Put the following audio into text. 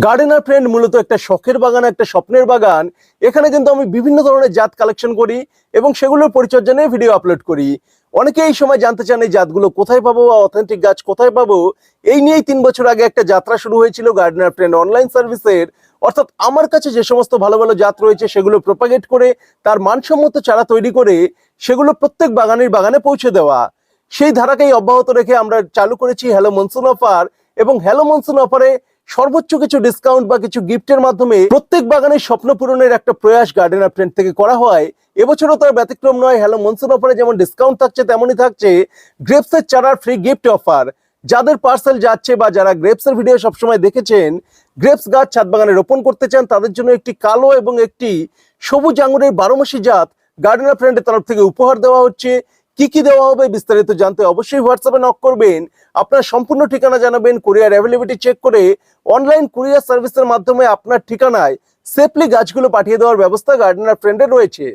Gardener friend মূলত একটা শখের বাগান, একটা স্বপ্নের বাগান। এখানে কিন্তু আমি বিভিন্ন ধরনের জাত কালেকশন করি এবং সেগুলোর পরিচর্যা নিয়ে ভিডিও আপলোড করি। অনেকে এই সময় জানতে চান এই জাতগুলো কোথায় পাবো বা অথেন্টিক গাছ কোথায় পাবো। এই নিয়েই 3 বছর আগে একটা যাত্রা শুরু হয়েছিল গার্ডেনার ফ্রেন্ড অনলাইন সার্ভিসের। অর্থাৎ আমার কাছে যে সমস্ত ভালো ভালো জাত রয়েছে সেগুলো প্রপাগেট করে তার মানসম্মত চারা তৈরি করে সেগুলো প্রত্যেক বাগানের বাগানে পৌঁছে দেওয়া। সেই ধারাকেই অব্যাহত রেখে আমরা চালু করেছি হ্যালো মনসুন অফার। এবং হ্যালো মনসুন অফারে সর্বোচ্চ কিছু ডিসকাউন্ট বা কিছু গিফটের মাধ্যমে প্রত্যেক বাগানের স্বপ্ন পূরণের একটা প্রয়াস গার্ডেনার ফ্রেন্ড থেকে করা হয়। এবছরও তার ব্যতিক্রম নয়। হ্যালো মনসুন অফারে যেমন ডিসকাউন্ট থাকছে তেমনই থাকছে গ্রেপসের চারার ফ্রি গিফট অফার। যাদের পার্সেল যাচ্ছে বা যারা গ্রেপসের ভিডিও সবসময় দেখেছেন, গ্রেপস গাছ ছাদ বাগানে রোপণ করতে চান, তাদের জন্য একটি কালো এবং একটি সবুজ আঙুরের 12 মাসি জাত গার্ডেনার ফ্রেন্ডের তরফ থেকে উপহার দেওয়া হচ্ছে। কি কি দেওয়া হবে বিস্তারিত জানতে অবশ্যই হোয়াটসঅ্যাপে নক করবেন। আপনার সম্পূর্ণ ঠিকানা জানাবেন, কুরিয়ার অ্যাভেলেবিলিটি চেক করে অনলাইন কুরিয়ার সার্ভিসের মাধ্যমে আপনার ঠিকানায় সেফলি গাছগুলো পাঠিয়ে দেওয়ার ব্যবস্থা গার্ডেনার ফ্রেন্ডে রয়েছে।